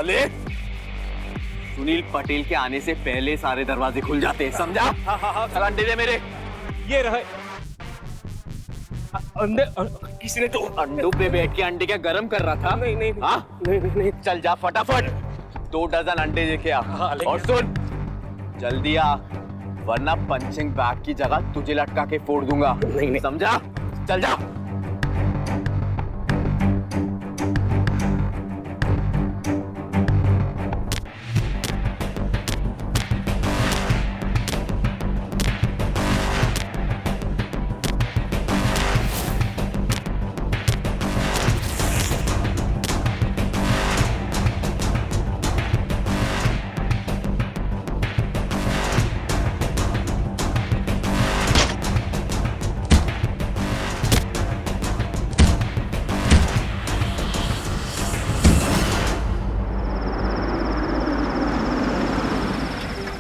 साले, सुनील पटेल के आने से पहले सारे दरवाजे खुल जाते हैं, समझा? हाँ, चल अंडे दे मेरे। ये रहे अंडे। किसी ने तो अंडों पे बैठ के अंडे क्या गरम कर रहा था? नहीं नहीं हाँ? नहीं। चल जा फटाफट 2 डजन अंडे लेके आ। और सुन, जल्दी आ, वरना पंचिंग बैग की जगह तुझे लटका के फोड़ दूंगा। नहीं। समझा? चल जा।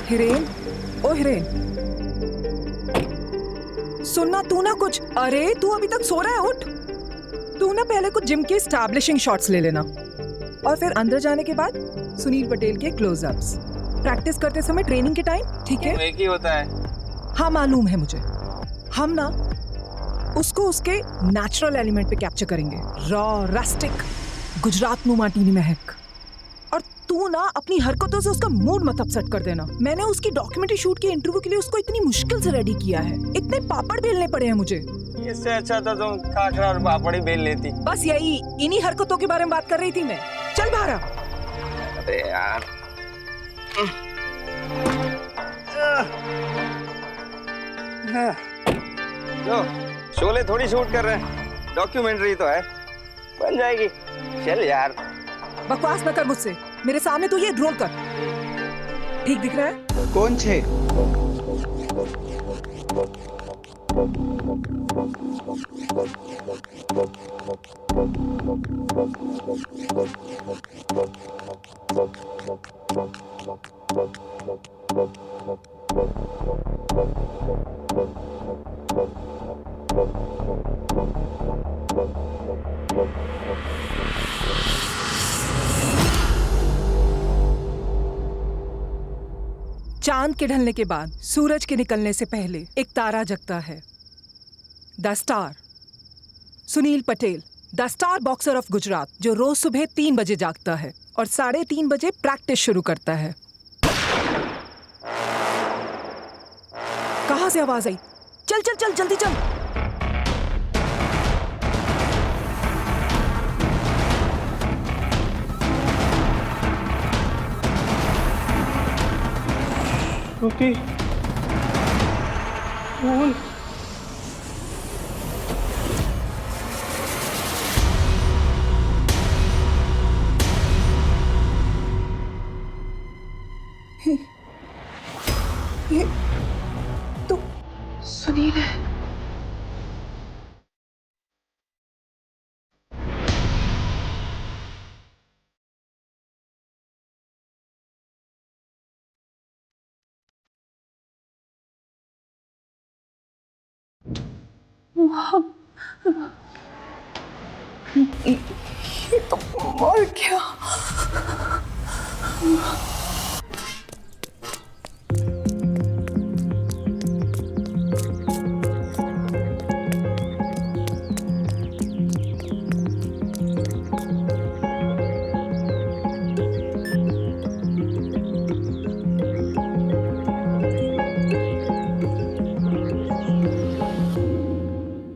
हिरेन, ओ हिरेन, सुनना तू ना कुछ। अरे तू अभी तक सो रहा है, उठ। तू ना पहले कुछ जिम के एस्टैब्लिशिंग शॉट्स ले लेना और फिर अंदर जाने के बाद सुनील पटेल के क्लोजअप्स प्रैक्टिस करते समय ट्रेनिंग के टाइम, ठीक है? एक ही होता है। हाँ मालूम है मुझे। हम ना उसको उसके नेचुरल एलिमेंट पे कैप्चर करेंगे, रॉ, रस्टिक, गुजरात नु माटी नी महक। और तू ना अपनी हरकतों से उसका मूड मत अपसेट कर देना। मैंने उसकी डॉक्यूमेंट्री शूट के इंटरव्यू के लिए उसको इतनी मुश्किल से रेडी किया है, इतने पापड़ बेलने पड़े हैं मुझे। इससे अच्छा तो तुम खाखरा और पापड़ी बेल लेती। बस यही, इन्हीं हरकतों के बारे में बात कर रही थी मैं। चल बाहर आ। अरे यार, लो शोले थोड़ी शूट कर रहे हैं, डॉक्यूमेंट्री तो है, बन जाएगी। चल यार, बकवास न कर मुझसे, मेरे सामने तू ये रोल कर। ठीक दिख रहा है? कौन छे? चांद के ढलने के बाद सूरज के निकलने से पहले एक तारा जगता है, the star. Sunil Patel, the star boxer of Gujarat, जो रोज सुबह 3 बजे जागता है और 3:30 बजे प्रैक्टिस शुरू करता है। कहां से आवाज आई? चल चल चल, जल्दी चल। श्रुति, फूल, ये तो सुनील है। ये तो मर गया।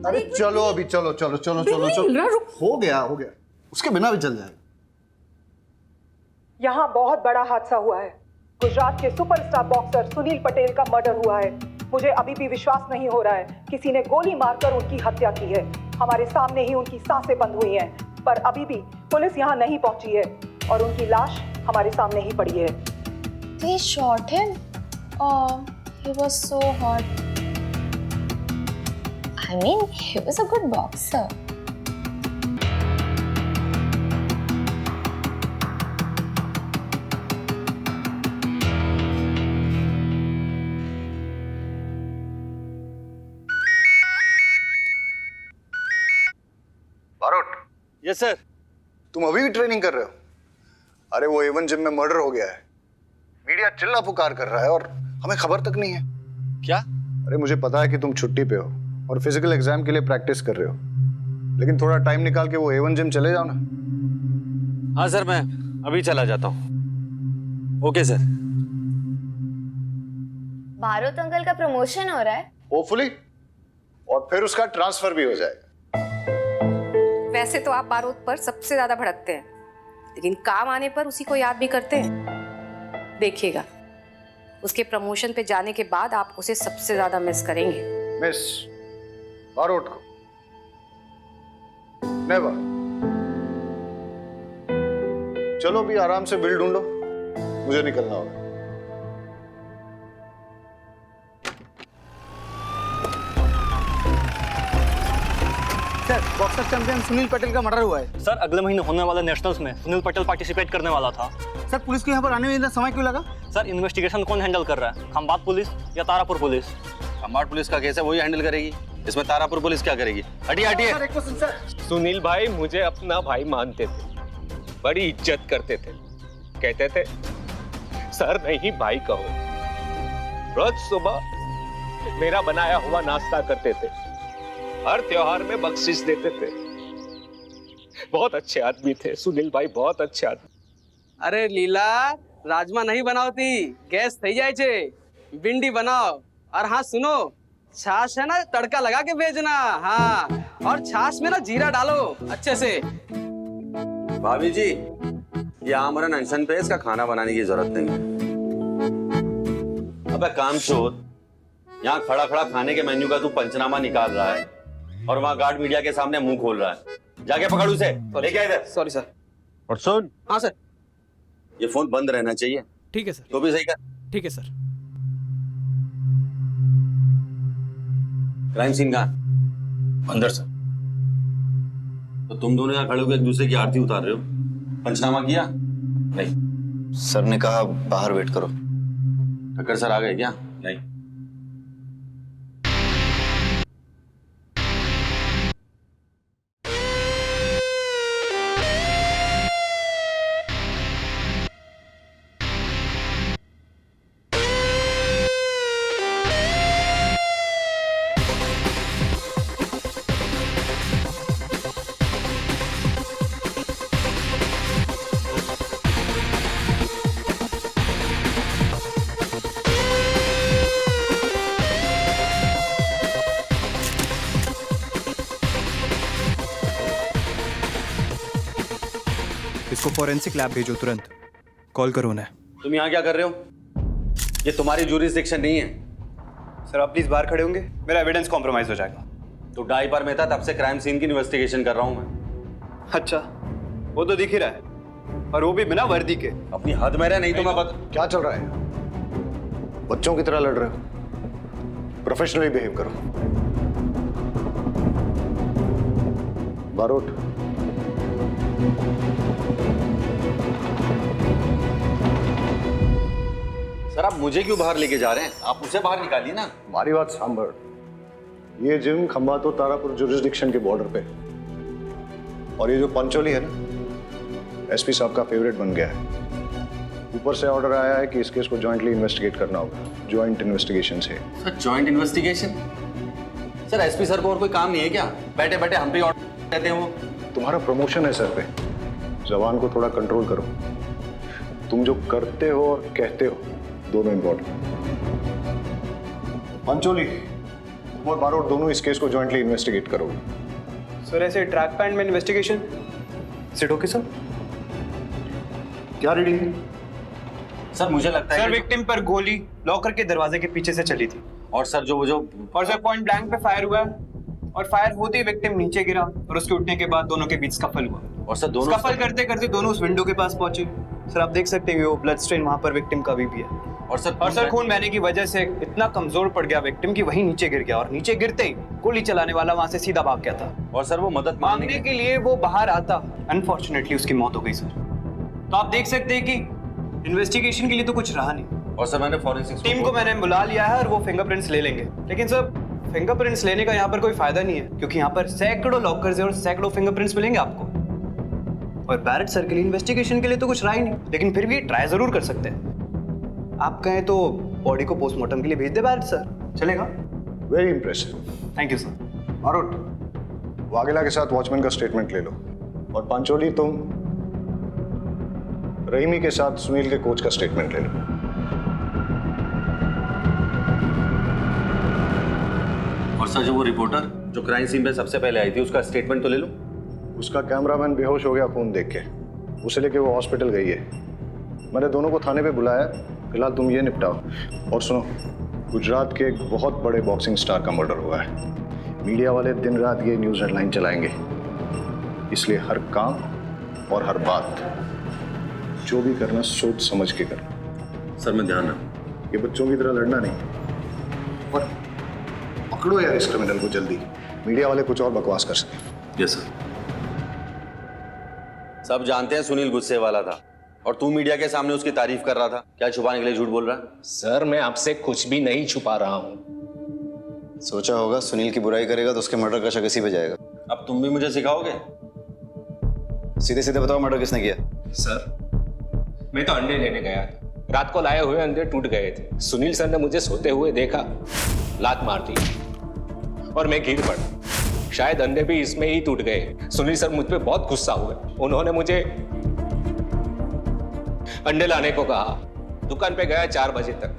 अरे चलो अभी, चलो चलो चलो चलो चलो, हो गया हो गया, उसके बिना भी चल जाएगा। यहाँ बहुत बड़ा हादसा हुआ है। गुजरात के सुपरस्टार बॉक्सर सुनील पटेल का मर्डर हुआ है। मुझे अभी भी विश्वास नहीं हो रहा है, किसी ने गोली मारकर उनकी हत्या की है। हमारे सामने ही उनकी सांसें बंद हुई हैं, पर अभी भी पुलिस यहाँ नहीं पहुंची है और उनकी लाश हमारे सामने ही पड़ी है। They shot him? Oh, he was so hot. I mean, he was a good boxer. Barot, yes sir. तुम अभी भी ट्रेनिंग कर रहे हो? अरे वो एवन जिम में मर्डर हो गया है, मीडिया चिल्ला पुकार कर रहा है और हमें खबर तक नहीं है। क्या? अरे मुझे पता है कि तुम छुट्टी पे हो और फिजिकल एग्जाम के लिए प्रैक्टिस कर रहे हो, लेकिन थोड़ा टाइम निकाल के वो एवन जिम चले जाओ ना। हाँ सर, मैं अभी चला जाता हूँ। Okay sir. बारोत अंकल का प्रमोशन हो रहा है। होपफुली, और फिर उसका ट्रांसफर भी हो जाएगा। वैसे तो आप बारूद पर सबसे ज्यादा भड़कते हैं, लेकिन काम आने पर उसी को याद भी करते हैं। देखिएगा, उसके प्रमोशन पे जाने के बाद आप उसे सबसे ज्यादा मिस करेंगे। मिस बारोट को? नेवर। चलो भी आराम से बिल ढूंढो, मुझे निकलना होगा। Sir, boxer champion Sunil Patel का मर्डर हुआ है। सर, अगले महीने होने वाले नेशनल्स में सुनील पटेल पार्टिसिपेट करने वाला था। सर, पुलिस को यहाँ पर आने में इतना समय क्यों लगा? सर, इन्वेस्टिगेशन कौन हैंडल कर रहा है, खंबात पुलिस या तारापुर पुलिस? खंबात पुलिस का केस है, वही हैंडल करेगी। इसमें तारापुर पुलिस क्या करेगी? हटिए हटिए। सर, एक क्वेश्चन सर। सुनील भाई मुझे अपना भाई मानते थे, बड़ी इज्जत करते थे, कहते थे सर नहीं भाई कहो। रोज सुबह मेरा बनाया हुआ नाश्ता करते थे, हर त्योहार में बख्शिश देते थे। बहुत अच्छे आदमी थे सुनील भाई, बहुत अच्छे आदमी। अरे लीला, राजमा नहीं बनावती, गैस थई जाए छे, भिंडी बनाओ। और हाँ सुनो, छाछ है ना, तड़का लगा के भेजना। हाँ, और छाछ में ना जीरा डालो अच्छे से। भाभी जी, ये आमरन अनशन पे, इसका खाना बनाने की जरूरत नहीं है। अबे कामचोद, यहाँ खड़ा खड़ा खाने के मेन्यू का तू पंचनामा निकाल रहा है और वहाँ गार्ड मीडिया के सामने मुंह खोल रहा है। जाके पकड़ उसे, लेके आ इधर। Sorry sir. और सुन, हाँ सर। ये फोन बंद रहना चाहिए। ठीक है सर। तो भी सही कर। ठीक है सर। क्राइम सीन कहाँ? अंदर सर। तो तुम दोनों यहाँ खड़े होकर एक दूसरे की आरती उतार रहे हो, पंचनामा किया? नहीं। सर ने कहा बाहर वेट करो। ठक्कर सर आ गए क्या? नहीं। इसको फॉरेंसिक लैब भेजो तुरंत। कॉल करो उन्हें। तुम यहाँ क्या कर रहे हो? ये तुम्हारी ज्यूरिसडिक्शन नहीं है। सर, आप प्लीज बाहर खड़े होंगे, मेरा एविडेंस कॉम्प्रोमाइज हो जाएगा। तो डाई पर में था, तब से क्राइम सीन की इन्वेस्टिगेशन कर रहा हूँ मैं। अच्छा, वो तो दिख ही रहा है, और वो भी बिना वर्दी के। अपनी हद में रहे, नहीं तो मैं क्या चल रहा है? बच्चों की तरह लड़ रहे हो? प्रोफेशनली बिहेव करो। बारोट, सर आप मुझे क्यों बाहर लेके जा रहे हैं? आप उसे बाहर निकालिए ना। हमारी बात सांभर। ये जिम खंबातो तारापुर जुरिस्डिक्शन के बॉर्डर पे, और ये जो पंचोली है ना, एसपी साहब का फेवरेट बन गया है। ऊपर से ऑर्डर आया है कि इस केस को जॉइंटली इन्वेस्टिगेट करना होगा, जॉइंट इन्वेस्टिगेशन से। Sir joint investigation? Sir SP sir को और कोई काम नहीं है क्या? बैठे बैठे हम पे ऑर्डर कहते हैं वो। तुम्हारा प्रमोशन है सर पे, जबान को थोड़ा कंट्रोल करो। तुम जो करते हो और कहते हो दोनों इंपॉर्टेंट। पंचोली और बारोट दोनों इस केस को जॉइंटली इन्वेस्टिगेट करोगे। सर, ऐसे ट्रैक पैंट में इन्वेस्टिगेशन सिट ओके सर? क्या रीडिंग है? सर मुझे लगता है सर, विक्टिम पर गोली लॉकर के दरवाजे के पीछे से चली थी। और सर जो और सर पॉइंट ब्लैंक पे फायर हुआ है, और फायर होते ही विक्टिम नीचे गिरा, और उसके उठने के बाद दोनों के बीच स्कफल हुआ। और सर दोनों स्कफल करते करते दोनों उस विंडो के पास पहुंचे। सर आप देख सकते हैं वो ब्लड स्ट्रेन वहां पर विक्टिम का भी है। और सर खून बहने की वजह से इतना कमजोर पड़ गया विक्टिम कि वहीं नीचे गिर गया, और नीचे गिरते ही गोली चलाने वाला वहां से सीधा भाग गया था। और सर वो मदद मांगने के लिए वो बाहर आता, अनफॉर्चुनेटली उसकी मौत हो गई सर। तो आप देख सकते हैं कि इन्वेस्टिगेशन के लिए तो कुछ रहा नहीं। और सर मैंने फॉरेंसिक टीम को मैंने बुला लिया है और वो फिंगरप्रिंट्स ले लेंगे, लेकिन सर फिंगरप्रिंट्स लेने का यहाँ पर कोई फायदा नहीं है, क्योंकि यहाँ पर सैकड़ों लॉकर्स हैं और सैकड़ों फिंगरप्रिंट्स मिलेंगे आपको। और बैरेट सर के लिए इन्वेस्टिगेशन के लिए तो कुछ रहा ही नहीं, लेकिन फिर भी ट्राई जरूर कर सकते हैं। आप कहें तो बॉडी को पोस्टमार्टम के लिए भेज दे बैरेट सर, चलेगा? Very impressive. Thank you sir. और वाघेला के साथ वॉचमैन का स्टेटमेंट ले लो, और पांचोली तुम रहीमी के साथ सुनील के कोच का स्टेटमेंट ले लो। और सर, जो वो रिपोर्टर जो क्राइम सीन पे सबसे पहले आई थी, उसका स्टेटमेंट तो ले लो। उसका कैमरामैन बेहोश हो गया खून देख के, उसे लेके वो हॉस्पिटल गई है। मैंने दोनों को थाने पे बुलाया, फिलहाल तुम ये निपटाओ। और सुनो, गुजरात के एक बहुत बड़े बॉक्सिंग स्टार का मर्डर हुआ है। मीडिया वाले दिन रात ये न्यूज़ हेडलाइन चलाएंगे, इसलिए हर काम और हर बात जो भी करना सोच समझ के करना। सर, मैं ध्यान रखूं। ये बच्चों की तरह लड़ना नहीं। और पकड़ो यार इस क्रिमिनल को जल्दी, मीडिया वाले कुछ और बकवास कर सके। Yes sir. सब जानते हैं सुनील गुस्से वाला था, और तू मीडिया के सामने उसकी तारीफ कर रहा था। क्या छुपाने के लिए झूठ बोल रहा है? सर, मैं आपसे कुछ भी नहीं छुपा रहा हूँ। सोचा होगा सुनील की बुराई करेगा तो उसके मर्डर का शक इसी पे जाएगा। अब तुम भी मुझे सिखाओगे? सीधे सीधे बताओ, मर्डर किसने किया? सर, मैं तो अंडे लेने गया था। रात को लाए हुए अंडे टूट गए थे। सुनील सर ने मुझे सोते हुए देखा, लात मार दी और मैं गिर पड़ा। शायद अंडे भी इसमें ही टूट गए। सुनील सर मुझ पे बहुत गुस्सा हुए। उन्होंने मुझे अंडे लाने को कहा। दुकान पे गया 4 बजे तक।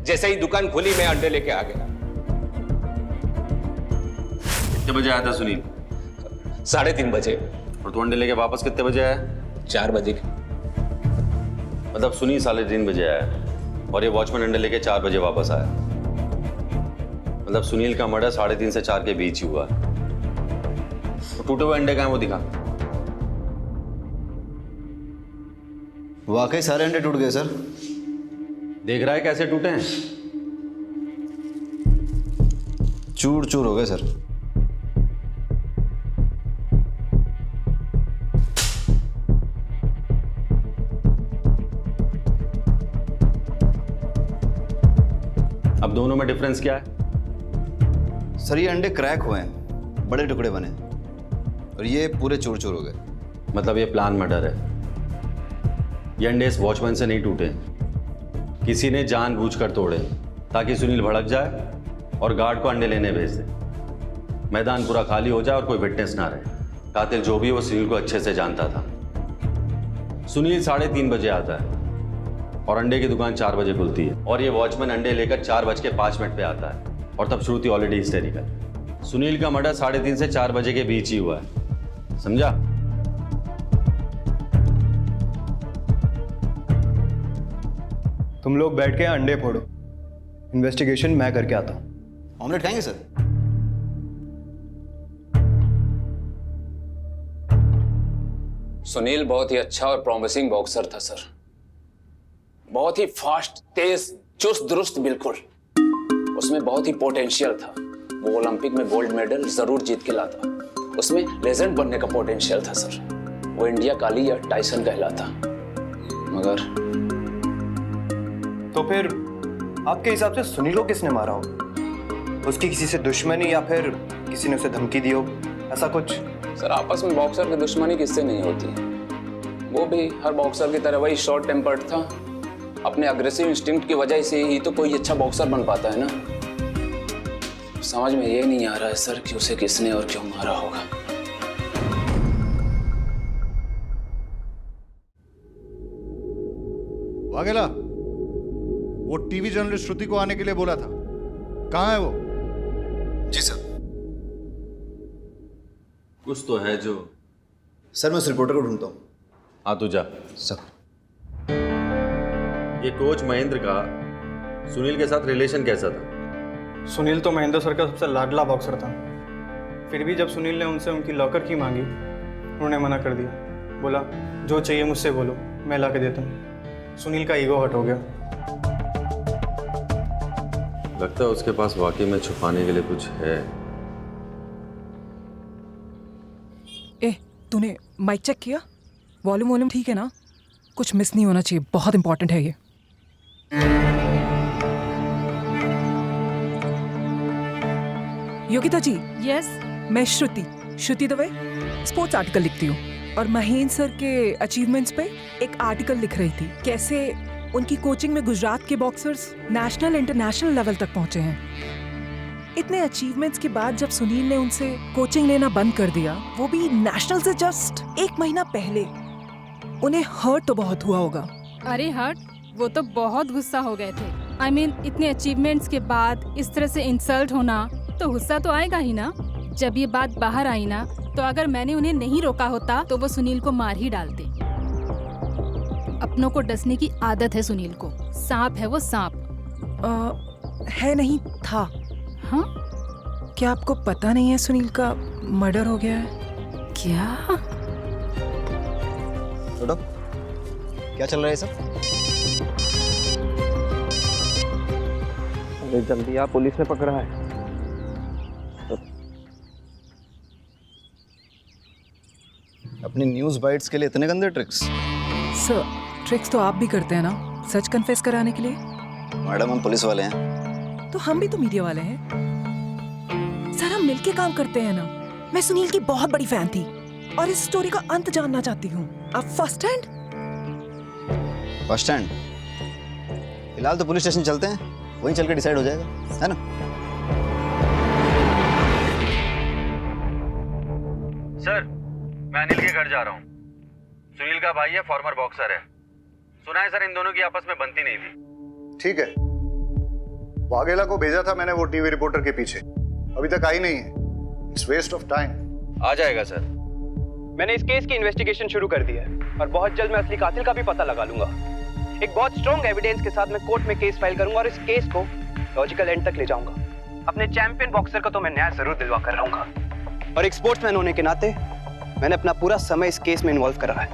जैसे ही दुकान खुली, मैं अंडे लेके आ गया। कितने बजे आया था सुनील? 3:30 बजे। और तू अंडे लेके वापस कितने बजे आया? 4 बजे। मतलब सुनील 3:30 बजे आया और ये वॉचमैन अंडे लेके 4 बजे वापस आया। मतलब सुनील का मर्डर 3:30 से 4 के बीच ही हुआ। तो टूटे हुए अंडे कहाँ हैं वो दिखा। वाकई सारे अंडे टूट गए सर। देख रहा है कैसे टूटे हैं? चूर चूर हो गए सर। अब दोनों में डिफरेंस क्या है? सर, ये अंडे क्रैक हुए हैं, बड़े टुकड़े बने, और ये पूरे चूर चूर हो गए। मतलब ये प्लान मर्डर है। ये अंडे इस वॉचमैन से नहीं टूटे, किसी ने जानबूझकर तोड़े ताकि सुनील भड़क जाए और गार्ड को अंडे लेने भेज दे। मैदान पूरा खाली हो जाए और कोई विटनेस ना रहे। कातिल जो भी है वो सुनील को अच्छे से जानता था। सुनील 3:30 बजे आता है और अंडे की दुकान 4 बजे खुलती है, और ये वॉचमैन अंडे लेकर 4:05 पे आता है, और तब श्रुति ऑलरेडी हिस्टेरिकल। सुनील का मर्डर 3:30 से 4 बजे के बीच ही हुआ है, समझा? तुम लोग बैठ के अंडे फोड़ो, इन्वेस्टिगेशन मैं करके आता हूँ। ऑमलेट खाएंगे सर? सुनील बहुत ही अच्छा और प्रॉमिसिंग बॉक्सर था सर। बहुत ही फास्ट, तेज, चुस्त दुरुस्त, बिल्कुल। उसमें बहुत ही पोटेंशियल था। वो ओलंपिक में गोल्ड मेडल जरूर जीत के लाता। उसमें लेजेंड बनने का पोटेंशियल था सर। वो इंडिया काली या टाइसन कहलाता। मगर तो फिर आपके हिसाब से सुनील को किसने मारा हो? उसकी किसी से दुश्मनी, या फिर किसी ने उसे धमकी दी हो, ऐसा कुछ? सर, आपस में बॉक्सर की दुश्मनी किससे नहीं होती। वो भी हर बॉक्सर की तरह वही शॉर्ट टेम्पर्ड था। अपने अग्रेसिव इंस्टिंक्ट की वजह से ही तो कोई अच्छा बॉक्सर बन पाता है ना। समझ में ये नहीं आ रहा है सर कि उसे किसने और क्यों मारा होगा। वाघेला, वो टीवी जर्नलिस्ट श्रुति को आने के लिए बोला था, कहाँ है वो? जी सर। कुछ तो है जो। सर, मैं उस रिपोर्टर को ढूंढता हूँ। हाँ, तू जा। सर, ये कोच महेंद्र का सुनील के साथ रिलेशन कैसा था? सुनील तो महेंद्र सर का सबसे लाडला बॉक्सर था। फिर भी जब सुनील ने उनसे उनकी लॉकर की मांगी, उन्होंने मना कर दिया। बोला, जो चाहिए मुझसे बोलो, मैं ला के देता हूँ। सुनील का ईगो हर्ट हो गया। लगता है उसके पास वाकई में छुपाने के लिए कुछ है। ए, तूने माइक चेक किया? वॉल्यूम ठीक है ना? कुछ मिस नहीं होना चाहिए, बहुत इंपॉर्टेंट है ये। योगिता जी। यस। मैं श्रुति। श्रुति दवे स्पोर्ट्स आर्टिकल लिखती हूँ और महेंद्र सर के अचीवमेंट्स पे एक आर्टिकल लिख रही थी, कैसे उनकी कोचिंग में गुजरात के बॉक्सर्स नेशनल इंटरनेशनल लेवल तक पहुंचे हैं। इतने अचीवमेंट्स के बाद जब सुनील ने उनसे कोचिंग लेना बंद कर दिया, वो भी नेशनल से जस्ट 1 महीना पहले, उन्हें हर्ट तो बहुत हुआ होगा। अरे हर्ट, वो तो बहुत गुस्सा हो गए थे। I mean, इतने अचीवमेंट्स के बाद इस तरह से इंसल्ट होना तो गुस्सा तो आएगा ही ना। जब ये बात बाहर आई ना, तो अगर मैंने उन्हें नहीं रोका होता तो वो सुनील को मार ही डालते। अपनों को डसने की आदत है सुनील को, सांप है वो सांप। है नहीं था। हाँ, क्या आपको पता नहीं है सुनील का मर्डर हो गया है? क्या? छोड़ो, क्या चल रहा है सब? अरे जल्दी आ, पुलिस ने पकड़ा है। अपनी न्यूज़ बाइट्स के लिए इतने गंदे ट्रिक्स? सर, ट्रिक्स तो आप भी करते हैं ना, सच कन्फेस कराने के लिए। मैडम, हम पुलिस वाले हैं। तो हम भी तो मीडिया वाले हैं सर, हम मिलके काम करते हैं ना। मैं सुनील की बहुत बड़ी फैन थी और इस स्टोरी का अंत जानना चाहती हूँ। आप फर्स्ट हैंड? First hand? फिलहाल तो पुलिस स्टेशन चलते हैं, वहीं चल के डिसाइड हो जाएगा, है ना? सर, मैं अनिल के घर जा रहा हूँ। सुनील का भाई है, फॉर्मर बॉक्सर है। सुना है सर इन दोनों की आपस में बनती नहीं थी। ठीक है, वाघेला को भेजा था मैंने वो टीवी रिपोर्टर के पीछे, अभी तक आई नहीं है। It's waste of time. आ जाएगा सर। मैंने इस केस की इन्वेस्टिगेशन शुरू कर दी है और बहुत जल्द मैं असली कातिल का भी पता लगा लूंगा। एक बहुत स्ट्रॉन्ग एविडेंस के साथ मैं कोर्ट में केस फाइल करूंगा और इस केस को लॉजिकल एंड तक ले जाऊंगा। अपने चैंपियन बॉक्सर को तो मैं न्याय जरूर दिलवा कर रहूंगा और एक स्पोर्ट्समैन होने के नाते मैंने अपना पूरा समय इस केस में इन्वॉल्व करा है।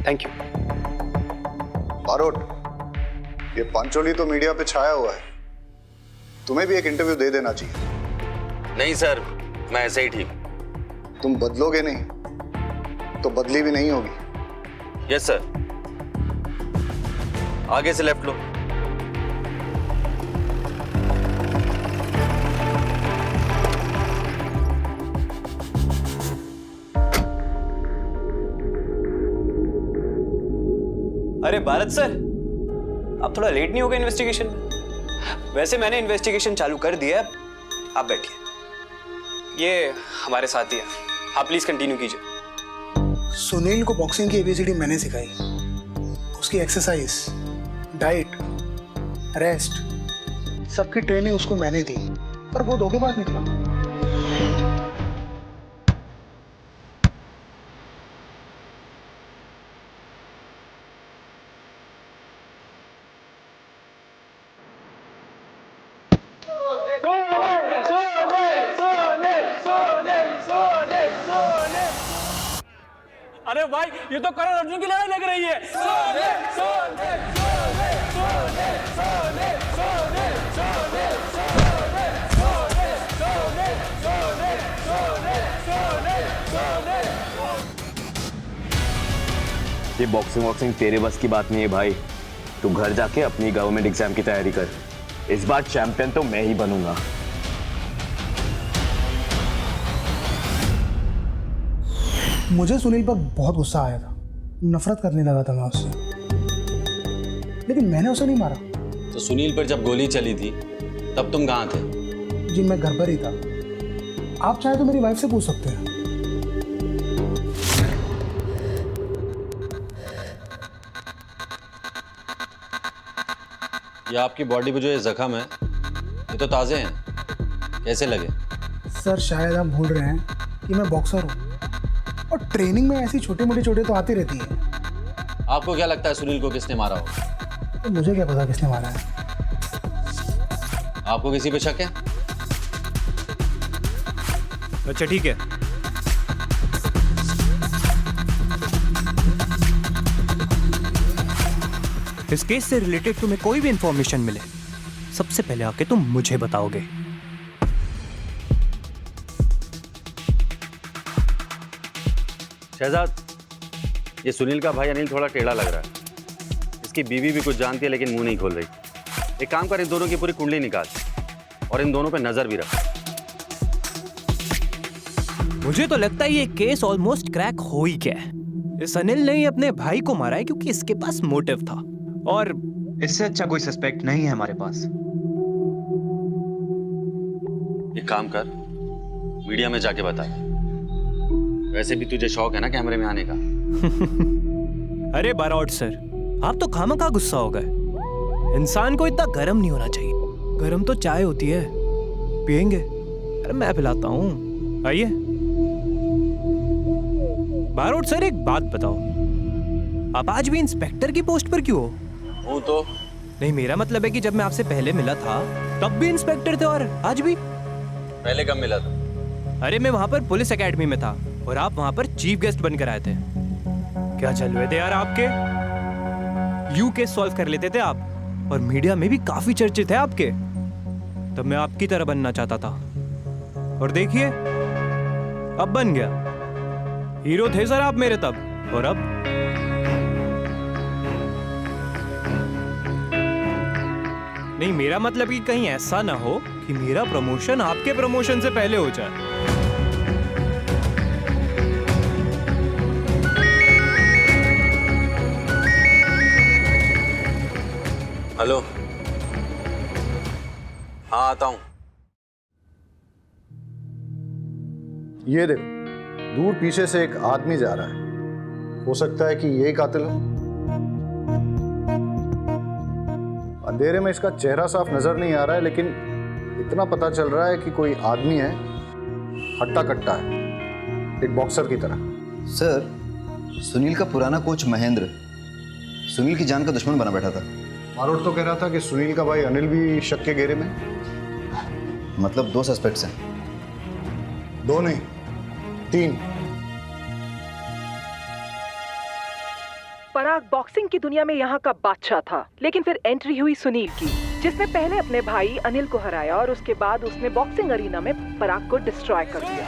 Thank you. बारोट, ये पंचोली तो मीडिया पे छाया हुआ है, तुम्हें भी एक इंटरव्यू दे देना चाहिए। नहीं सर, मैं ऐसे ही ठीक। तुम बदलोगे नहीं तो बदली भी नहीं होगी। Yes sir. आगे से लेफ्ट लो। अरे भारत सर, आप थोड़ा लेट नहीं हो गए इन्वेस्टिगेशन में? वैसे मैंने इन्वेस्टिगेशन चालू कर दिया है, आप बैठिए। ये हमारे साथी हैं, आप प्लीज कंटिन्यू कीजिए। सुनील को बॉक्सिंग की एबीसीडी मैंने सिखाई, उसकी एक्सरसाइज, डाइट, रेस्ट, सबकी ट्रेनिंग उसको मैंने दी, पर वो धोखेबाज निकला। अरे भाई, ये तो करण अर्जुन की लड़ाई लग रही है। सोने, सोने, सोने, सोने, सोने, सोने, सोने, सोने, सोने, सोने, सोने, सोने, सोने, सोने। ये बॉक्सिंग तेरे बस की बात नहीं है भाई। तू घर जाके अपनी गवर्नमेंट एग्जाम की तैयारी कर। इस बार चैंपियन तो मैं ही बनूंगा। मुझे सुनील पर बहुत गुस्सा आया था, नफरत करने लगा था मैं उससे, लेकिन मैंने उसे नहीं मारा। तो सुनील पर जब गोली चली थी तब तुम कहाँ थे? जी मैं घर पर ही था। आप चाहे तो मेरी वाइफ से पूछ सकते हैं। ये आपकी बॉडी पे जो ये जख्म है, ये तो ताज़े हैं, कैसे लगे? सर शायद आप भूल रहे हैं कि मैं बॉक्सर हूँ और ट्रेनिंग में ऐसी छोटी मोटी चोटें तो आती रहती हैं। आपको क्या लगता है सुनील को किसने मारा होगा? तो मुझे क्या पता किसने मारा है। आपको किसी पे शक है? अच्छा ठीक है, इस केस से रिलेटेड तुम्हें कोई भी इंफॉर्मेशन मिले, सबसे पहले आके तुम मुझे बताओगे। शहजाद, ये सुनील का भाई अनिल थोड़ा टेढ़ा लग रहा है। इसकी बीवी भी कुछ जानती है लेकिन मुंह नहीं खोल रही। एक काम कर, इन दोनों की पूरी कुंडली निकाल और इन दोनों पे नजर भी रख। मुझे तो लगता है ये केस ऑलमोस्ट क्रैक हो ही गया है। इस अनिल ने ही अपने भाई को मारा है क्योंकि इसके पास मोटिव था, और इससे अच्छा कोई सस्पेक्ट नहीं है हमारे पास। एक काम कर, मीडिया में जाके बता। वैसे भी तुझे शौक है ना कैमरे में आने का। अरे बारोट सर, आप तो खामखा गुस्सा हो गए। इंसान को इतना गर्म नहीं होना चाहिए। गर्म तो चाय होती है, पियेंगे? अरे मैं पिलाता हूँ, आइए। बारोट सर एक बात बताओ, आप आज भी इंस्पेक्टर की पोस्ट पर क्यों हो? हूँ तो नहीं, मेरा मतलब है कि जब मैं आपसे पहले मिला था तब भी इंस्पेक्टर थे और आज भी। पहले कब मिला था? अरे मैं वहां पर पुलिस एकेडमी में था और आप वहां पर चीफ गेस्ट बनकर आए थे। क्या चल रहे थे यार आपके? यू केस सॉल्व कर लेते थे आप और मीडिया में भी काफी चर्चित थे आपके। तब मैं आपकी तरह बनना चाहता था और देखिए अब बन गया। हीरो थे सर आप मेरे तब, और अब नहीं। मेरा मतलब कि कहीं ऐसा ना हो कि मेरा प्रमोशन आपके प्रमोशन से पहले हो जाए। हेलो, हाँ आता हूं। ये देखो, दूर पीछे से एक आदमी जा रहा है। हो सकता है कि यही कातिल हो। अंधेरे में इसका चेहरा साफ नजर नहीं आ रहा है, लेकिन इतना पता चल रहा है कि कोई आदमी है, हट्टा कट्टा है, एक बॉक्सर की तरह। सर, सुनील का पुराना कोच महेंद्र सुनील की जान का दुश्मन बना बैठा था। मारोट तो कह रहा था कि सुनील का भाई अनिल भी शक के घेरे में। मतलब 2 सस्पेक्ट्स हैं? 2 नहीं, 3। पराग बॉक्सिंग की दुनिया में यहाँ का बादशाह था, लेकिन फिर एंट्री हुई सुनील की, जिसने पहले अपने भाई अनिल को हराया और उसके बाद उसने बॉक्सिंग अरीना में पराग को डिस्ट्रॉय कर दिया।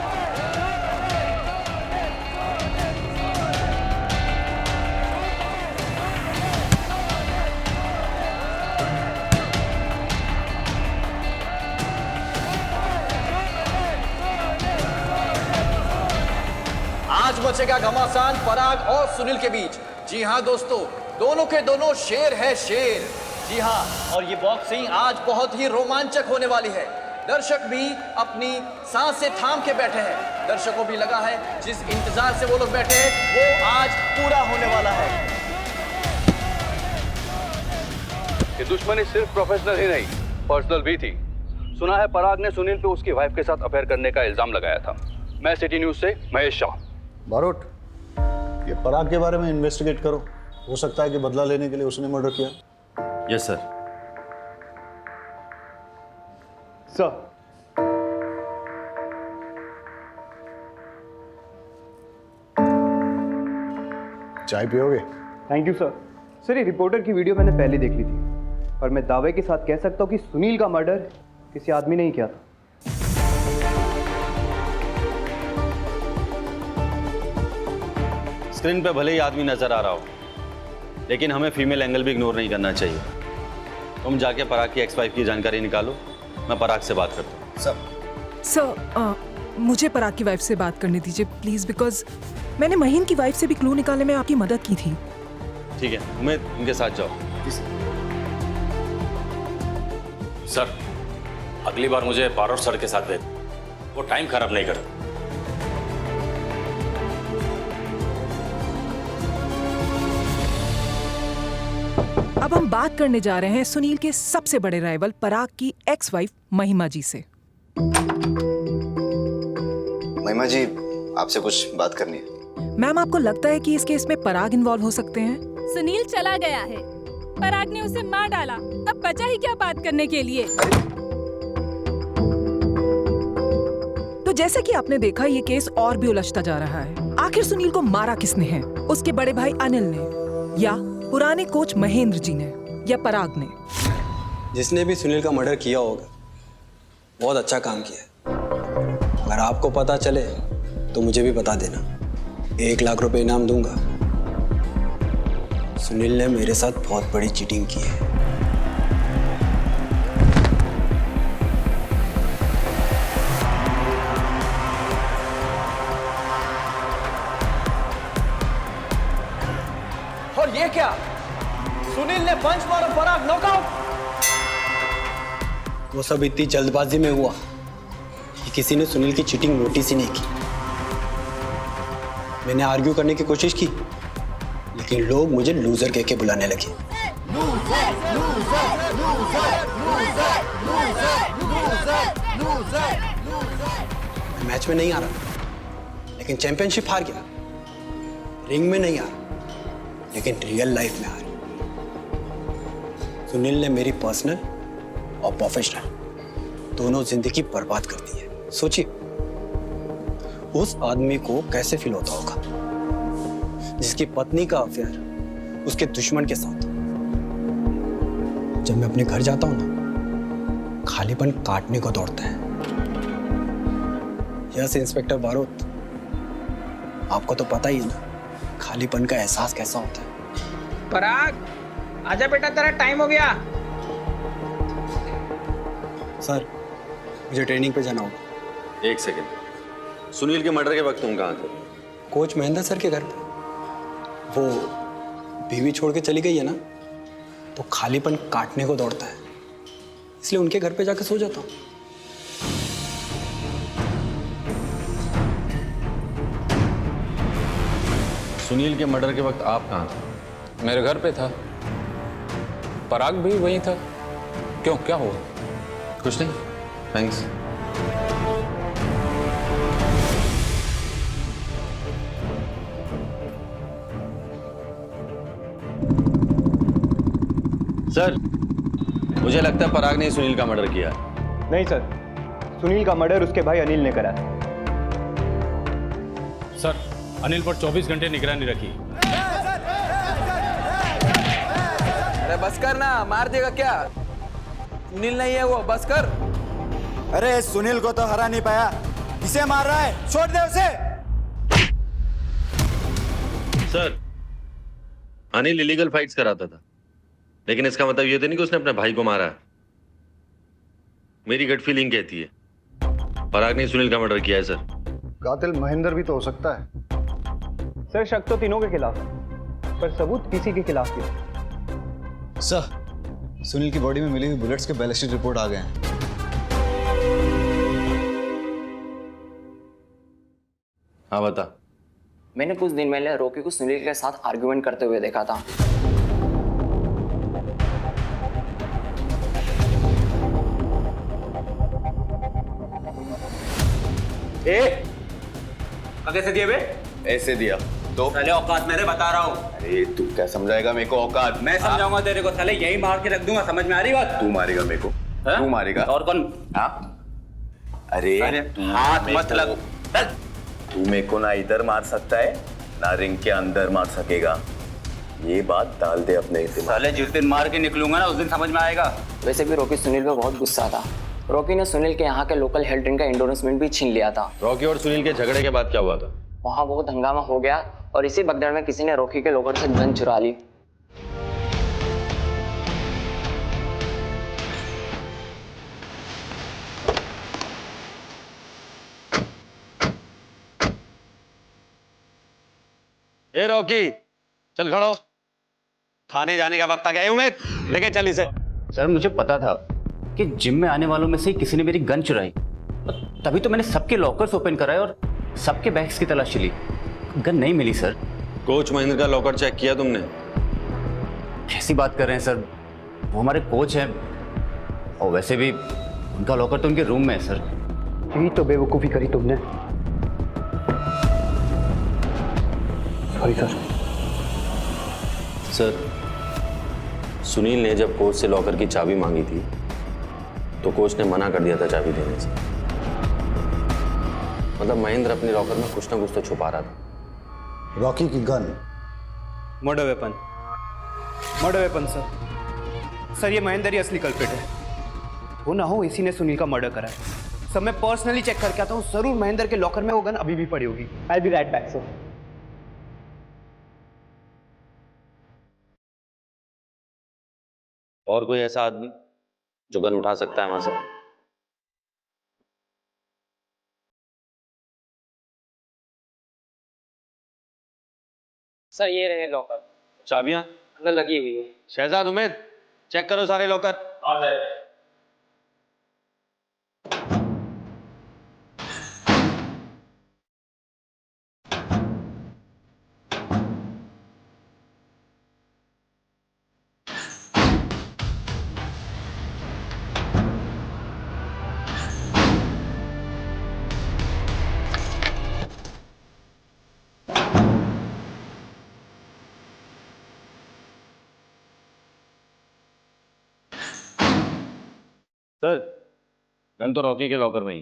आज मचेगा घमासान पराग और सुनील के बीच। जी हाँ दोस्तों, दोनों के दोनों शेर है शेर। जी हाँ, और ये बॉक्सिंग आज बहुत ही रोमांचक होने वाली है। दर्शक भी अपनी सांसें थाम के बैठे हैं। दर्शकों भी लगा है जिस इंतजार से वो लोग बैठे हैं वो आज पूरा होने वाला है। ये दुश्मनी सिर्फ प्रोफेशनल ही नहीं, पर्सनल भी थी। सुना है पराग ने सुनील पे उसकी वाइफ के साथ अफेयर करने का इल्जाम लगाया था। मैं सिटी न्यूज से महेश शाह। बारोट, ये पराग के बारे में इन्वेस्टिगेट करो। हो सकता है कि बदला लेने के लिए उसने मर्डर किया। Yes sir. सर, चाय पियोगे? Thank you sir. सर, ये रिपोर्टर की वीडियो मैंने पहले देख ली थी और मैं दावे के साथ कह सकता हूँ कि सुनील का मर्डर किसी आदमी ने ही किया था। स्क्रीन पे भले ही आदमी नजर आ रहा हो, लेकिन हमें फीमेल एंगल भी इग्नोर नहीं करना चाहिए। तुम जाके पराग की एक्स-वाइफ की जानकारी निकालो, मैं पराग से बात करता हूँ। सर, मुझे पराग की वाइफ से बात करने दीजिए प्लीज, बिकॉज मैंने महीन की वाइफ से भी क्लू निकालने में आपकी मदद की थी। ठीक है, तुम्हें उनके साथ जाओ। सर, अगली बार मुझे बारोट सर के साथ भेज, वो टाइम खराब नहीं करते। अब हम बात करने जा रहे हैं सुनील के सबसे बड़े राइवल पराग की एक्स वाइफ महिमा जी से। महिमा जी, आपसे कुछ बात करनी है। मैम, आपको लगता है कि इस केस में पराग इन्वॉल्व हो सकते हैं? सुनील चला गया है, पराग ने उसे मार डाला, अब बचा ही क्या बात करने के लिए। तो जैसे कि आपने देखा, ये केस और भी उलझता जा रहा है। आखिर सुनील को मारा किसने है? उसके बड़े भाई अनिल ने, या पुराने कोच महेंद्र जी ने, या पराग ने? जिसने भी सुनील का मर्डर किया होगा बहुत अच्छा काम किया। अगर आपको पता चले तो मुझे भी बता देना, 1 लाख रुपए इनाम दूंगा। सुनील ने मेरे साथ बहुत बड़ी चीटिंग की है। सामने पंच मारो पराग, नॉकआउट। वो सब इतनी जल्दबाजी में हुआ कि किसी ने सुनील की चीटिंग नोटिस ही नहीं की। मैंने आर्ग्यू करने की कोशिश की, लेकिन लोग मुझे लूजर कह के बुलाने लगे। मैं मैच में नहीं आ रहा, लेकिन चैंपियनशिप हार गया। रिंग में नहीं आ रहा, लेकिन रियल लाइफ में आ रहा। सुनील ने मेरी पर्सनल और प्रोफेशनल दोनों जिंदगी बर्बाद कर दी है। सोचिए उस आदमी को कैसे फील होता होगा जिसकी पत्नी का अफेयर उसके दुश्मन के साथ। जब मैं अपने घर जाता हूं ना, खालीपन काटने को दौड़ता है। यस इंस्पेक्टर बारोत, आपको तो पता ही है ना खालीपन का एहसास कैसा होता है। पराग आजा बेटा, तेरा टाइम हो गया। सर मुझे ट्रेनिंग पे जाना होगा। एक सेकंड, सुनील के मर्डर के वक्त तुम कहाँ थे? कोच महेंद्र सर के घर पे। वो बीवी छोड़ के चली गई है ना, तो खालीपन काटने को दौड़ता है, इसलिए उनके घर पे जाकर सो जाता हूँ। सुनील के मर्डर के वक्त आप कहाँ थे? मेरे घर पे था, पराग भी वहीं था। क्यों, क्या हुआ? कुछ नहीं, थैंक्स। सर, मुझे लगता है पराग ने सुनील का मर्डर किया। नहीं सर, सुनील का मर्डर उसके भाई अनिल ने करा। सर, अनिल पर 24 घंटे निगरानी रखी। अरे बस कर ना, मार देगा क्या? सुनील नहीं है वो, बस कर। अरे सुनील को तो हरा नहीं पाया, इसे मार रहा है, छोड़ दे उसे। सर, अनिल इलीगल फाइट्स कराता था, लेकिन इसका मतलब ये तो नहीं कि उसने अपने भाई को मारा है। मेरी गट फीलिंग कहती है पराग ने सुनील का मर्डर किया है। सर, कातिल महेंद्र भी तो हो सकता है। सर शक तो तीनों के खिलाफ है, पर सबूत किसी के खिलाफ नहीं। सर, सुनील की बॉडी में मिली हुई बुलेट्स के बैलिस्टिक रिपोर्ट आ गए हैं। हाँ बता। मैंने कुछ दिन पहले रॉकी को सुनील के साथ आर्गुमेंट करते हुए देखा था। कैसे दिए बे? ऐसे दिया तो साले औकात मेरे बता रहा हूँ। अरे तू क्या समझाएगा मेरे को औकात? मैं समझाऊंगा तेरे को, साले यही मार के रख दूंगा, समझ में आ रही बात? तू मारेगा मेरे को? तू मारेगा? और कौन? हाँ? अरे हाथ मत लगो। तू मेरे को ना इधर मार सकता है ना रिंग के अंदर मार सकेगा, ये बात डाल दे अपने दिमाग। साले जिस दिन मार के निकलूंगा ना उस दिन समझ में आएगा। वैसे भी रॉकी सुनील पे बहुत गुस्सा था। रॉकी ने सुनील के यहाँ के लोकल हेल्थ ड्रिंक का एंडोर्समेंट भी छीन लिया था। रॉकी और सुनील के झगड़े के बाद क्या हुआ था? वहाँ बहुत हंगामा हो गया और इसी भगदड़ में किसी ने रॉकी के लोकर से गन चुरा ली। ए रॉकी, चल खड़ो, थाने जाने का वक्त आ गया। उमेद लेके चल इसे। सर मुझे पता था कि जिम में आने वालों में से किसी ने मेरी गन चुराई, तभी तो मैंने सबके लॉकर्स ओपन कराए और सबके बैग्स की तलाशी ली। गन नहीं मिली सर। कोच महेंद्र का लॉकर चेक किया तुमने? कैसी बात कर रहे हैं सर, वो हमारे कोच हैं और वैसे भी उनका लॉकर तो उनके रूम में है सर। यही तो बेवकूफ़ी करी तुमने। Sorry sir. सर, सुनील ने जब कोच से लॉकर की चाबी मांगी थी तो कोच ने मना कर दिया था चाबी देने से। मतलब महेंद्र अपने लॉकर में कुछ ना कुछ तो छुपा रहा था। रॉकी की gun murder weapon. Murder weapon sir. Sir ये महेंद्र ही असली कल्प्रिट है। वो ना हो इसी ने सुनील का मर्डर करा है। सर मैं पर्सनली चेक करके आता हूँ, जरूर महेंद्र के लॉकर में वो गन अभी भी पड़ी होगी। आई बी राइट बैक सर। और कोई ऐसा आदमी जो गन उठा सकता है वहां से? सर ये रहे लॉकर। चाबियां? अंदर लगी हुई है। शहजाद उमेद, चेक करो सारे लॉकर। सर गन तो रॉकी के लॉकर में ही।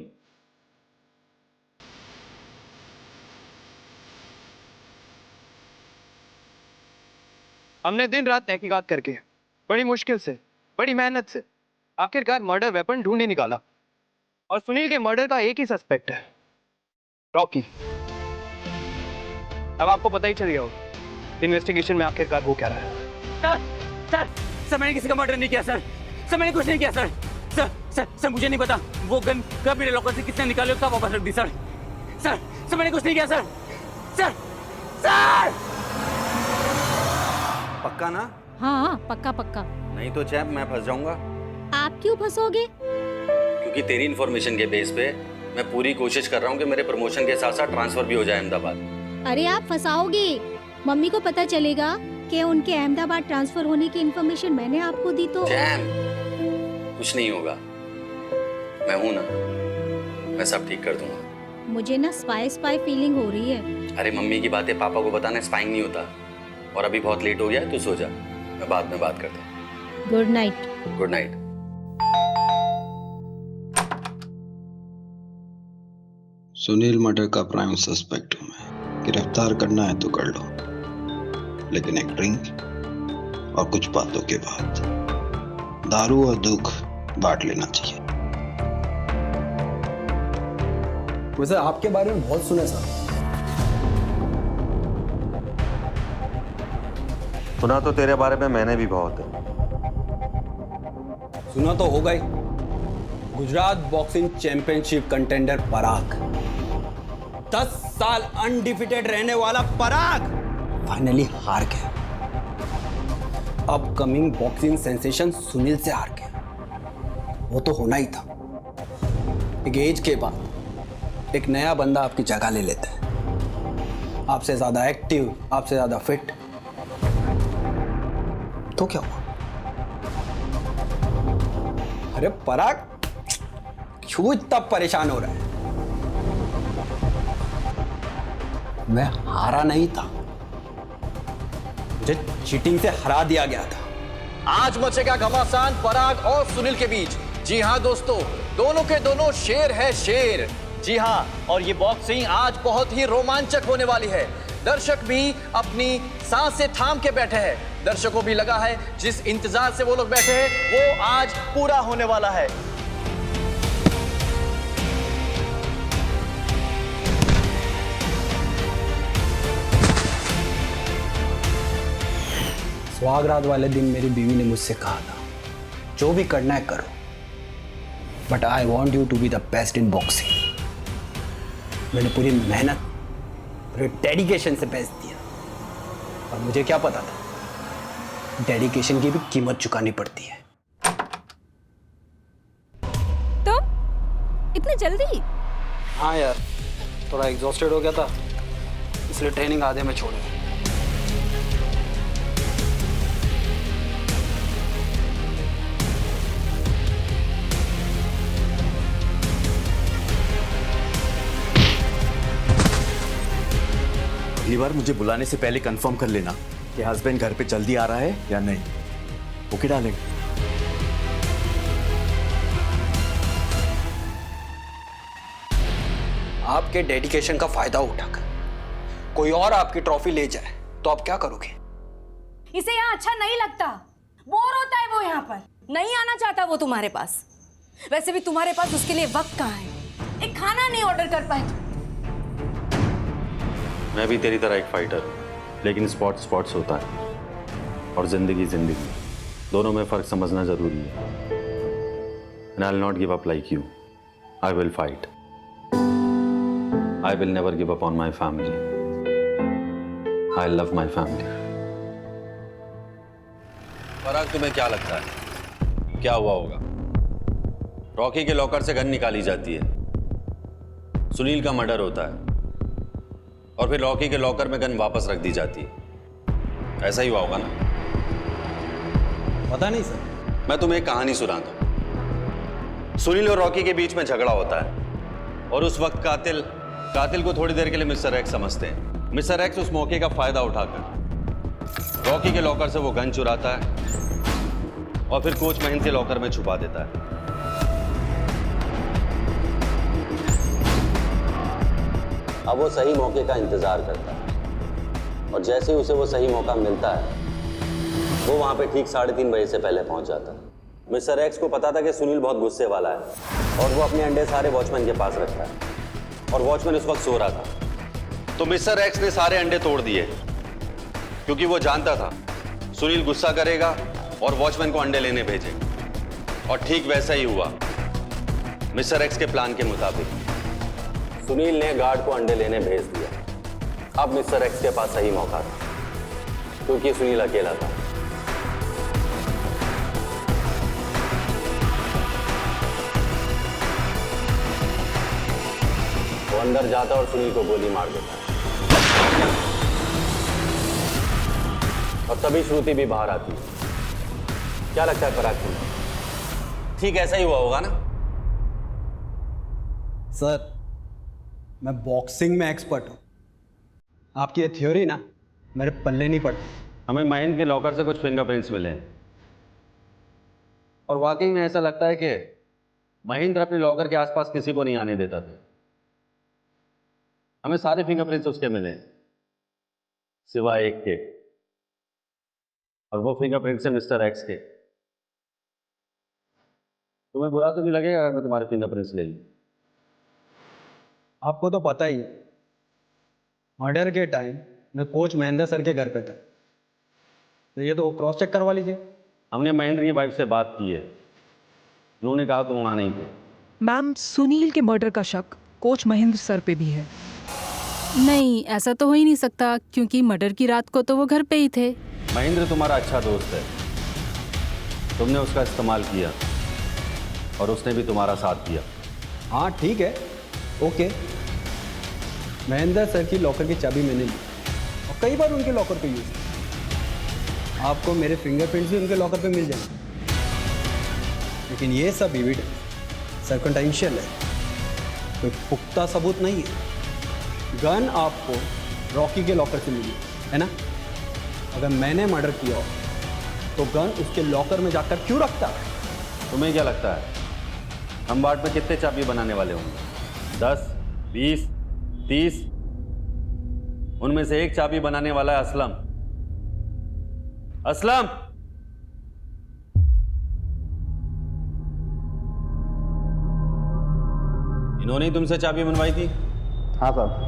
हमने दिन रात तहकीकात करके बड़ी मुश्किल से, बड़ी मेहनत से आखिरकार मर्डर वेपन ढूंढ ही निकाला। और सुनील के मर्डर का एक ही सस्पेक्ट है, रॉकी। अब आपको पता ही चल गया होगा इन्वेस्टिगेशन में आखिरकार वो क्या रहा है। सर मैंने किसी का मर्डर नहीं किया सर। सर मैंने कुछ नहीं किया सर। सर मुझे नहीं पता वो गन कब मेरे लॉकर से किसने निकाली और कब वापस रख दी सर। सर मैंने कुछ नहीं किया सर। सर पक्का ना? हाँ पक्का पक्का। नहीं तो चैप मैं फंस जाऊंगा। आप क्यों फंसोगे? क्योंकि तेरी इन्फॉर्मेशन के बेस पे मैं पूरी कोशिश कर रहा हूँ कि मेरे प्रमोशन के साथ साथ ट्रांसफर भी हो जाए अहमदाबाद। अरे आप फंसाओगे, मम्मी को पता चलेगा कि उनके अहमदाबाद ट्रांसफर होने की इन्फॉर्मेशन मैंने आपको दी तो। कुछ नहीं होगा, मैं हूं ना, मैं सब ठीक कर दूंगा। मुझे ना स्पाई फीलिंग हो रही है। अरे मम्मी की बातें पापा को बताना स्पाइंग नहीं होता। और अभी बहुत लेट हो गया है, तू सो जा, मैं बाद में बात करता हूँ। Good night. Good night. Sunil murder का प्राइम सस्पेक्ट हूं मैं। गिरफ्तार करना है तो कर लो, लेकिन एक ड्रिंक और कुछ बातों के बाद दारू और दुख बांट लेना चाहिए। वैसे आपके बारे में बहुत सुना सर। सुना तो तेरे बारे में मैंने भी बहुत है। सुना तो होगा ही। गुजरात बॉक्सिंग चैंपियनशिप कंटेंडर पराग, 10 साल अनडिफिटेड रहने वाला पराग फाइनली हार गया। अपकमिंग बॉक्सिंग सेंसेशन सुनील से हार गया। वो तो होना ही था। एक एज के बाद एक नया बंदा आपकी जगह ले लेता है, आपसे ज्यादा एक्टिव, आपसे ज्यादा फिट। तो क्या हुआ? अरे पराग क्यों इतना परेशान हो रहा है? मैं हारा नहीं था, मुझे चीटिंग से हरा दिया गया था। आज मचेगा घमासान पराग और सुनील के बीच। जी हां दोस्तों, दोनों के दोनों शेर है शेर। जी हां, और ये बॉक्सिंग आज बहुत ही रोमांचक होने वाली है। दर्शक भी अपनी सांसें थाम के बैठे हैं। दर्शकों भी लगा है जिस इंतजार से वो लोग बैठे हैं वो आज पूरा होने वाला है। सुहागरात वाले दिन मेरी बीवी ने मुझसे कहा था, जो भी करना है करो, but I want you to be the best in boxing. मैंने पूरी मेहनत, पूरे डेडिकेशन से बेस्ट दिया, और मुझे क्या पता था डेडिकेशन की भी कीमत चुकानी पड़ती है। तो इतनी जल्दी? हाँ यार, थोड़ा एग्जॉस्टेड हो गया था, इसलिए ट्रेनिंग आधे में छोड़ दी। अगली बार मुझे बुलाने से पहले कंफर्म कर लेना कि हस्बैंड घर पे जल्दी आ रहा है या नहीं। Okay darling. आपके डेडिकेशन का फायदा उठाकर कोई और आपकी ट्रॉफी ले जाए तो आप क्या करोगे? इसे यहाँ अच्छा नहीं लगता, बोर होता है वो यहाँ पर, नहीं आना चाहता वो तुम्हारे पास। वैसे भी तुम्हारे पास उसके लिए वक्त कहाँ है? एक खाना नहीं ऑर्डर कर पाए। मैं भी तेरी तरह एक फाइटर हूँ, लेकिन स्पोर्ट्स होता है और जिंदगी दोनों में फर्क समझना जरूरी है। And I'll not give up like you. I will fight. I will never give up on my family. I love my family. पराग, तुम्हें क्या लगता है क्या हुआ होगा? रॉकी के लॉकर से गन निकाली जाती है, सुनील का मर्डर होता है और फिर रॉकी के लॉकर में गन वापस रख दी जाती है। ऐसा ही हुआ होगा ना? पता नहीं सर। मैं तुम्हें एक कहानी सुनाता हूं। सुनील और रॉकी के बीच में झगड़ा होता है और उस वक्त कातिल को थोड़ी देर के लिए मिस्टर एक्स समझते हैं। मिस्टर एक्स उस मौके का फायदा उठाकर रॉकी के लॉकर से वो गन चुराता है और फिर कोच महेंद्र के लॉकर में छुपा देता है। अब वो सही मौके का इंतजार करता है और जैसे ही उसे वो सही मौका मिलता है वो वहां पे ठीक 3:30 बजे से पहले पहुंच जाता है। मिस्टर एक्स को पता था कि सुनील बहुत गुस्से वाला है और वो अपने अंडे सारे वॉचमैन के पास रखता है और वॉचमैन उस वक्त सो रहा था। तो मिस्टर एक्स ने सारे अंडे तोड़ दिए क्योंकि वो जानता था सुनील गुस्सा करेगा और वॉचमैन को अंडे लेने भेजे। और ठीक वैसा ही हुआ। मिस्टर एक्स के प्लान के मुताबिक सुनील ने गार्ड को अंडे लेने भेज दिया। अब मिस्टर एक्स के पास सही मौका था क्योंकि सुनील अकेला था। वो अंदर जाता और सुनील को गोली मार देता और तभी श्रुति भी बाहर आती है। क्या लगता है पराग तुम्हें? ठीक ऐसा ही हुआ होगा ना? सर, मैं बॉक्सिंग में एक्सपर्ट हूं। आपकी ये थ्योरी ना मेरे पल्ले नहीं पड़ती। हमें महेंद्र के लॉकर से कुछ फिंगरप्रिंट्स मिले और वाकई में ऐसा लगता है कि महेंद्र अपने लॉकर के आसपास किसी को नहीं आने देता था। हमें सारे फिंगरप्रिंट्स उसके मिले सिवाय एक के, और वो फिंगरप्रिंट्स है मिस्टर एक्स के। तुम्हें बुरा तो नहीं लगेगा अगर मैं तुम्हारे फिंगरप्रिंट्स ले लूं? आपको तो पता ही है, मर्डर के टाइम मैं कोच महेंद्र सर के घर पे था, तो ये तो क्रॉस चेक करवा लीजिए। हमने महेंद्र की वाइफ से बात की है, उन्होंने कहा तुम वहां नहीं थे। मैम, सुनील के मर्डर का शक कोच महेंद्र सर पे भी है। नहीं, ऐसा तो हो ही नहीं सकता क्योंकि मर्डर की रात को तो वो घर पे ही थे। महेंद्र तुम्हारा अच्छा दोस्त है, तुमने उसका इस्तेमाल किया और उसने भी तुम्हारा साथ दिया। हाँ ठीक है, ओके। महेंद्र सर की लॉकर की चाबी मैंने ली और कई बार उनके लॉकर पे यूज किया। आपको मेरे फिंगरप्रिंट्स भी उनके लॉकर पे मिल जाएंगे, लेकिन ये सब एविडेंस सर्कमस्टेंशियल है, कोई पुख्ता सबूत नहीं है। गन आपको रॉकी के लॉकर से मिली है ना? अगर मैंने मर्डर किया हो तो गन उसके लॉकर में जाकर क्यों रखता? तुम्हें क्या लगता है हम बाट में कितने चाबी बनाने वाले होंगे? 10, 20, 30? उनमें से एक चाबी बनाने वाला है असलम। असलम, इन्होंने ही तुमसे चाबी बनवाई थी? हाँ साहब।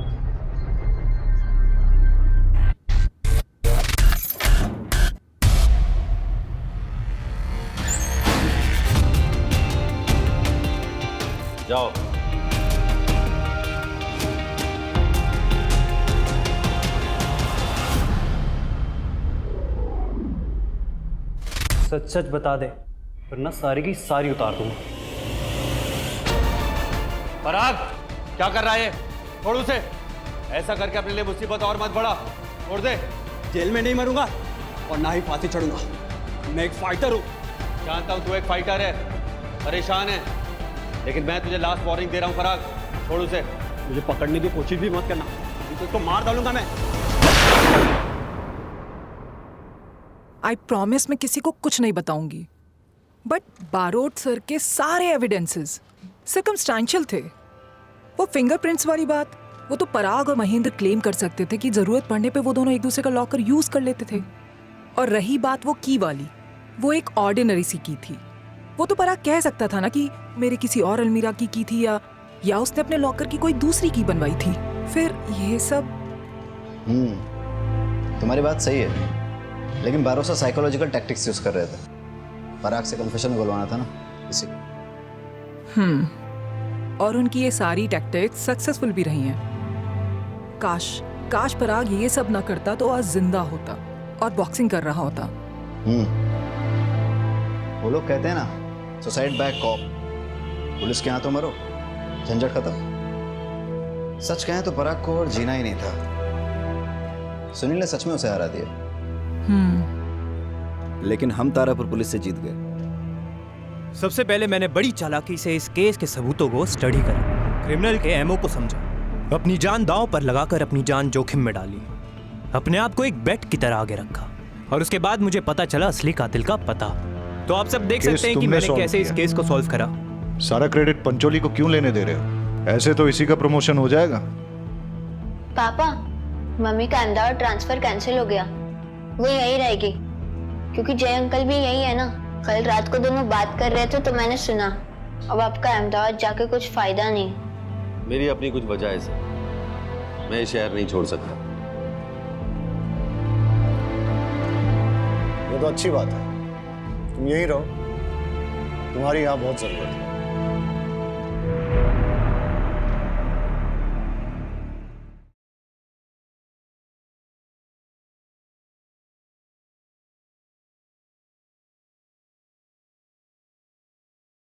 जाओ। सच सच बता दे वरना सारी की सारी उतार दूंगा। पराग, क्या कर रहा है? छोड़ उसे। ऐसा करके अपने लिए मुसीबत और मत बढ़ा। छोड़ दे। जेल में नहीं मरूंगा और ना ही फांसी चढ़ूंगा। मैं एक फाइटर हूं। जानता हूं तू एक फाइटर है, परेशान है, लेकिन मैं तुझे लास्ट वार्निंग दे रहा हूं पराग, छोड़ उसे। मुझे पकड़ने की कोशिश भी मत करना, तो उसको मार डालूंगा मैं। आई प्रॉमिस मैं किसी को कुछ नहीं बताऊंगी, बट बारोट सर के सारे एविडेंसेस सर्कमस्टेंशियल थे। वो फिंगरप्रिंट्स वाली बात, वो तो पराग और महेंद्र क्लेम कर सकते थे कि जरूरत पड़ने पे वो दोनों एक दूसरे का लॉकर यूज कर लेते थे। और रही बात वो की वाली, वो एक ऑर्डिनरी सी की थी। वो तो पराग कह सकता था ना कि मेरे किसी और अलमीरा की थी या उसने अपने लॉकर की कोई दूसरी की बनवाई थी। फिर ये सब तुम्हारी बात सही है, लेकिन बारोसा साइकोलॉजिकल टैक्टिक्स यूज कर रहे थे। पराग से कन्फेशन बुलवाना था ना इसी को। और उनकी ये सारी टैक्टिक्स सक्सेसफुल भी रही हैं। काश पराग ये सब ना करता तो आज जिंदा होता और बॉक्सिंग कर रहा होता। वो लोग कहते हैं ना, सुसाइड बाय कॉप। पुलिस के हाथों मरो, झंझट खत्म। सच कहें तो पराग को और जीना ही नहीं था। सुनील ने सच में उसे हरा दिया। लेकिन हम तारापुर पुलिस से जीत गए। सबसे पहले मैंने बड़ी चालाकी से इस केस के सबूतों को स्टडी करा, क्रिमिनल के एमओ को समझा, अपनी जान दांव पर लगाकर अपनी जान जोखिम में डाली, अपने आप को एक बेट की तरह आगे रखा, और उसके बाद मुझे पता चला असली कातिल का पता। तो आप सब देख सकते हैं कि मैंने कैसे इस केस को सॉल्व करा। सारा क्रेडिट पंचोली को क्यों लेने दे रहे हो? ऐसे तो इसी का प्रमोशन हो जाएगा। पापा, मम्मी का अहमदाबाद ट्रांसफर कैंसिल हो गया, वो यही रहेगी, क्योंकि जय अंकल भी यही है ना। कल रात को दोनों बात कर रहे थे तो मैंने सुना। अब आपका अहमदाबाद जाके कुछ फायदा नहीं। मेरी अपनी कुछ वजह है सर, मैं ये शहर नहीं छोड़ सकता। ये तो अच्छी बात है, तुम यहीं रहो, तुम्हारी यहाँ बहुत जरूरत है।